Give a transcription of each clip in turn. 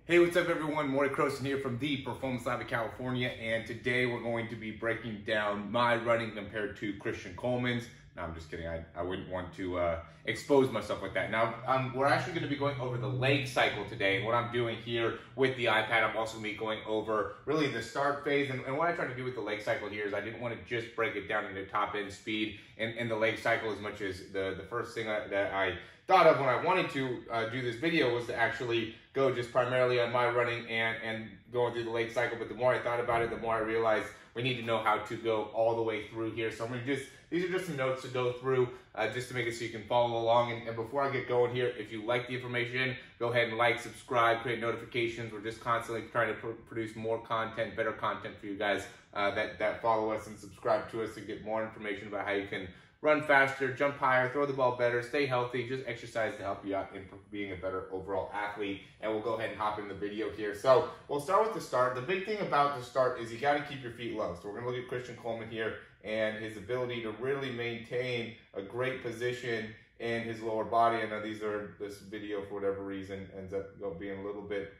Hey, what's up everyone? Morey Croson here from the Performance Lab of California, and today we're going to be breaking down my running compared to Christian Coleman's. No, I'm just kidding. I wouldn't want to expose myself like that. Now, we're actually going to be going over the leg cycle today, and what I'm doing here with the iPad, I'm also going to be going over really the start phase, and what I try to do with the leg cycle here is I didn't want to just break it down into top end speed and the leg cycle as much as the first thing that I thought of when I wanted to do this video was to actually go just primarily on my running and going through the leg cycle. But the more I thought about it, the more I realized we need to know how to go all the way through here. So I'm gonna these are just some notes to go through just to make it so you can follow along. And before I get going here, if you like the information, go ahead and like, subscribe, create notifications. We're just constantly trying to produce more content, better content for you guys that follow us and subscribe to us to get more information about how you can run faster, jump higher, throw the ball better, stay healthy, just exercise to help you out in being a better overall athlete. And we'll go ahead and hop in the video here. So we'll start with the start. The big thing about the start is you got to keep your feet low. So we're going to look at Christian Coleman here and his ability to really maintain a great position in his lower body. I know this video, for whatever reason, ends up being a little bit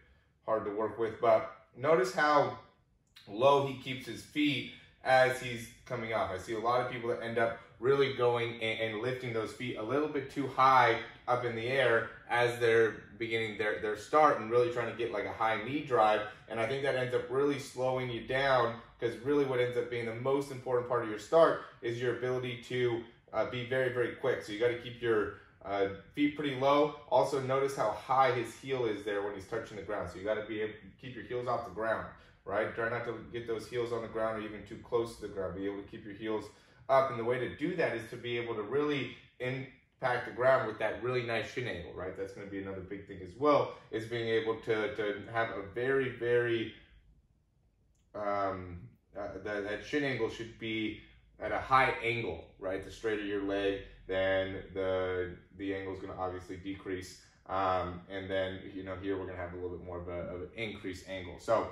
hard to work with. But notice how low he keeps his feet as he's coming off. I see a lot of people that end up really going and lifting those feet a little bit too high up in the air as they're beginning their start and really trying to get like a high knee drive. And I think that ends up really slowing you down, because really what ends up being the most important part of your start is your ability to be very, very quick. So you got to keep your feet pretty low. Also notice how high his heel is there when he's touching the ground. So you got to be able to keep your heels off the ground, right? Try not to get those heels on the ground or even too close to the ground. Be able to keep your heels up, and the way to do that is to be able to really impact the ground with that really nice shin angle, right? That's going to be another big thing as well, is being able to have a very, very, that shin angle should be at a high angle, right? The straighter your leg, then the angle is going to obviously decrease. And then, here we're going to have a little bit more of an increased angle. So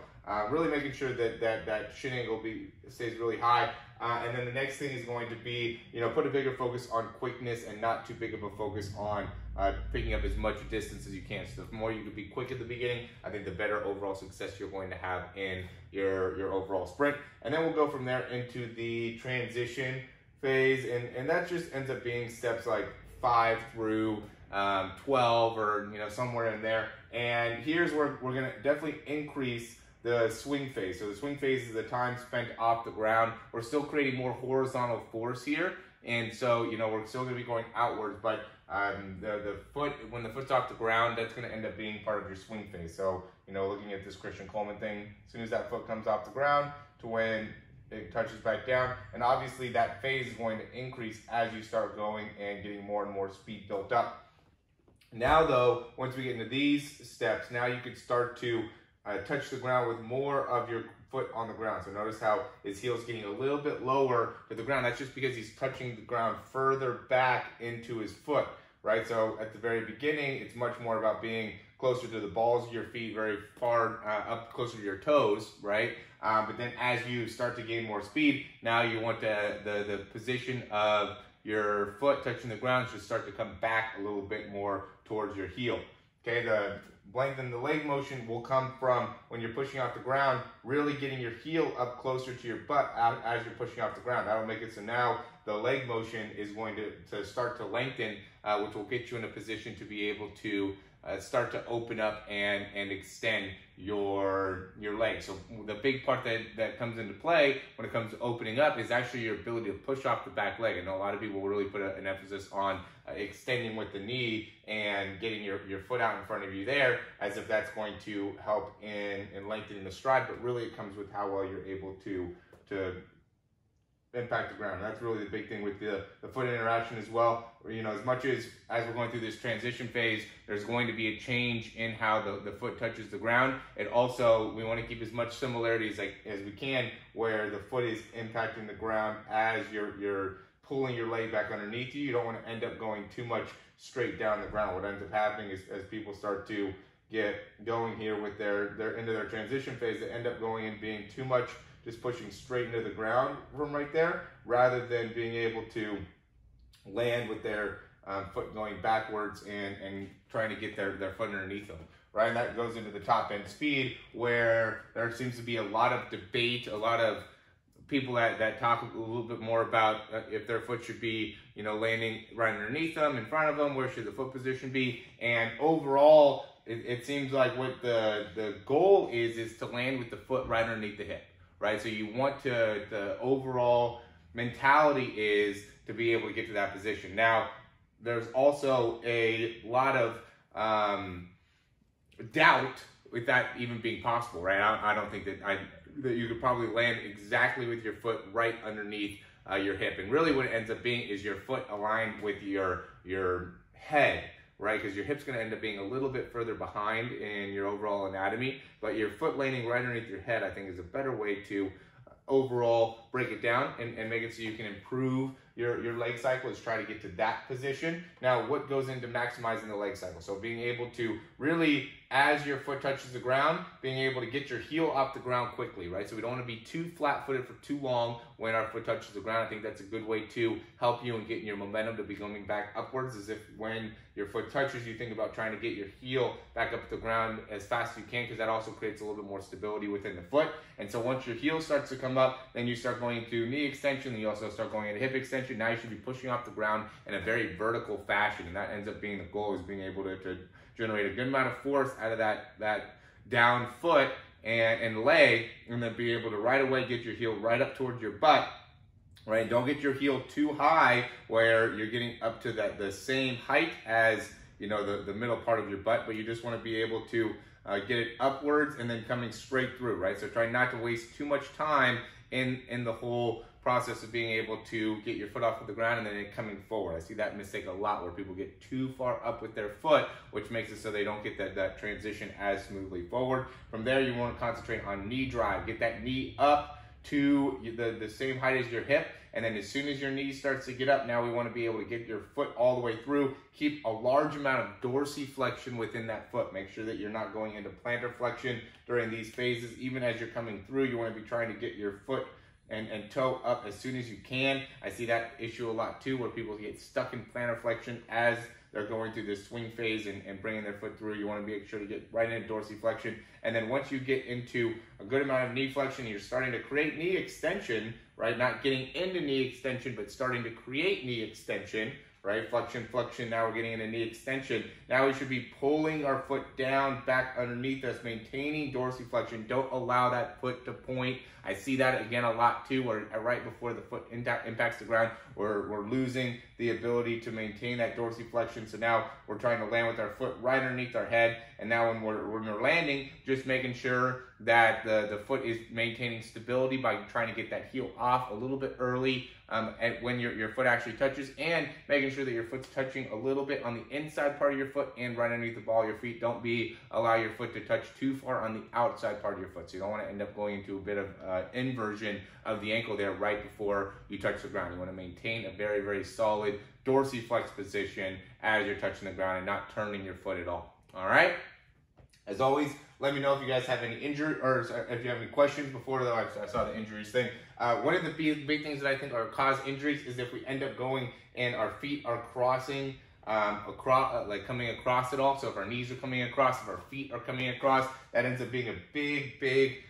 really making sure that shin angle stays really high. And then the next thing is going to be, put a bigger focus on quickness and not too big of a focus on picking up as much distance as you can. So the more you can be quick at the beginning, I think the better overall success you're going to have in your overall sprint. And then we'll go from there into the transition phase. And that just ends up being steps like 5 through 12 or somewhere in there. And here's where we're going to definitely increase the swing phase. So the swing phase is the time spent off the ground. We're still creating more horizontal force here, and so we're still going to be going outwards, but the foot, when the foot's off the ground, that's going to end up being part of your swing phase. So looking at this Christian Coleman thing, as soon as that foot comes off the ground to when it touches back down, and obviously that phase is going to increase as you start going and getting more and more speed built up. Now though, once we get into these steps, now you could start to touch the ground with more of your foot on the ground. So notice how his heel's getting a little bit lower to the ground. That's just because he's touching the ground further back into his foot, right? So at the very beginning, it's much more about being closer to the balls of your feet, very far up closer to your toes, right? But then as you start to gain more speed, now you want the position of your foot touching the ground should start to come back a little bit more towards your heel. Okay, the lengthen the leg motion will come from when you're pushing off the ground, really getting your heel up closer to your butt as you're pushing off the ground. That'll make it so now the leg motion is going to start to lengthen, which will get you in a position to be able to start to open up and extend your legs. So the big part that comes into play when it comes to opening up is actually your ability to push off the back leg. I know a lot of people really put an emphasis on extending with the knee and getting your foot out in front of you there, as if that's going to help in lengthening the stride, but really it comes with how well you're able to impact the ground. And that's really the big thing with the foot interaction as well. As much as we're going through this transition phase, there's going to be a change in how the foot touches the ground. And also, we want to keep as much similarities as we can, where the foot is impacting the ground as you're pulling your leg back underneath you. You don't want to end up going too much straight down the ground. What ends up happening is as people start to get going here with into their transition phase, they end up going and being too much just pushing straight into the ground from right there, rather than being able to land with their foot going backwards and trying to get their foot underneath them, right? And that goes into the top end speed, where there seems to be a lot of debate, a lot of people that talk a little bit more about if their foot should be, landing right underneath them, in front of them, where should the foot position be. And overall, it seems like what the goal is to land with the foot right underneath the hip, right? So you want the overall mentality is to be able to get to that position. Now, there's also a lot of doubt with that even being possible, right? I don't think that you could probably land exactly with your foot right underneath your hip. And really what it ends up being is your foot aligned with your head, right? Because your hip's going to end up being a little bit further behind in your overall anatomy, but your foot landing right underneath your head, I think, is a better way to overall break it down and make it so you can improve your leg cycle, is try to get to that position. Now, what goes into maximizing the leg cycle? So being able to really, as your foot touches the ground, being able to get your heel off the ground quickly, right? So we don't want to be too flat-footed for too long when our foot touches the ground. I think that's a good way to help you in getting your momentum to be coming back upwards, is if when your foot touches, you think about trying to get your heel back up to the ground as fast as you can, because that also creates a little bit more stability within the foot. And so once your heel starts to come up, then you start going into knee extension, and you also start going into hip extension. Now you should be pushing off the ground in a very vertical fashion, and that ends up being the goal, is being able to generate a good amount of force out of that down foot and leg, and then be able to right away get your heel right up towards your butt, right? Don't get your heel too high where you're getting up to the same height as, the middle part of your butt, but you just want to be able to get it upwards and then coming straight through, right? So try not to waste too much time in the whole process of being able to get your foot off of the ground and then it coming forward. I see that mistake a lot, where people get too far up with their foot, which makes it so they don't get that transition as smoothly forward. From there, you want to concentrate on knee drive. Get that knee up to the same height as your hip, and then as soon as your knee starts to get up, now we want to be able to get your foot all the way through. Keep a large amount of dorsiflexion within that foot. Make sure that you're not going into plantar flexion during these phases. Even as you're coming through, you want to be trying to get your foot and toe up as soon as you can. I see that issue a lot too, where people get stuck in plantar flexion as they're going through this swing phase and bringing their foot through. You want to make sure to get right into dorsiflexion. And then once you get into a good amount of knee flexion, you're starting to create knee extension, right? Not getting into knee extension, but starting to create knee extension, right? Flexion. Now we're getting into knee extension. Now we should be pulling our foot down back underneath us, maintaining dorsiflexion. Don't allow that foot to point. I see that again a lot too, where right before the foot impacts the ground, we're losing the ability to maintain that dorsiflexion. So now we're trying to land with our foot right underneath our head. And now when we're landing, just making sure that the foot is maintaining stability by trying to get that heel off a little bit early and when your foot actually touches, and making sure that your foot's touching a little bit on the inside part of your foot and right underneath the ball of your feet. Don't allow your foot to touch too far on the outside part of your foot. So you don't want to end up going into a bit of inversion of the ankle there right before you touch the ground. You want to maintain a very, very solid dorsiflex position as you're touching the ground and not turning your foot at all. All right? As always, let me know if you guys have any injury, or if you have any questions before I saw the injuries thing. One of the big things that I think are cause injuries is if we end up going and our feet are crossing coming across it all. So if our knees are coming across, if our feet are coming across, that ends up being a big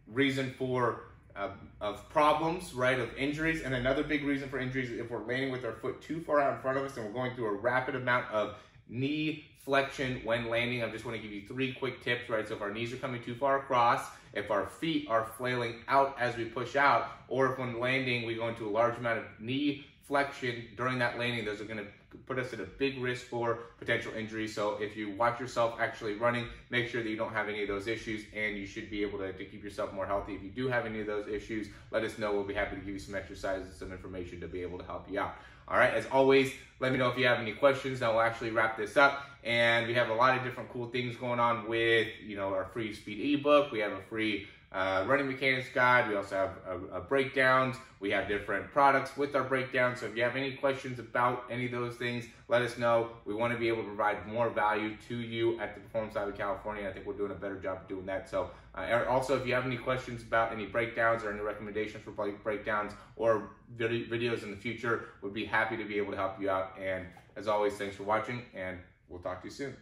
reason for of problems, right, of injuries. And another big reason for injuries is if we're landing with our foot too far out in front of us and we're going through a rapid amount of knee flexion when landing. I just want to give you 3 quick tips, right? So if our knees are coming too far across, if our feet are flailing out as we push out, or if when landing we go into a large amount of knee flexion during that landing, those are going to put us at a big risk for potential injury. So if you watch yourself actually running, make sure that you don't have any of those issues, and you should be able to keep yourself more healthy. If you do have any of those issues, let us know. We'll be happy to give you some exercises and some information to be able to help you out. All right, as always, let me know if you have any questions. Now we'll actually wrap this up, and we have a lot of different cool things going on with, our free speed ebook. We have a free running mechanics guide. We also have breakdowns. We have different products with our breakdowns. So if you have any questions about any of those things, let us know. We want to be able to provide more value to you at the Performance Lab of California. I think we're doing a better job of doing that. So also, if you have any questions about any breakdowns or any recommendations for breakdowns or videos in the future, we'd be happy to be able to help you out. And as always, thanks for watching, and we'll talk to you soon.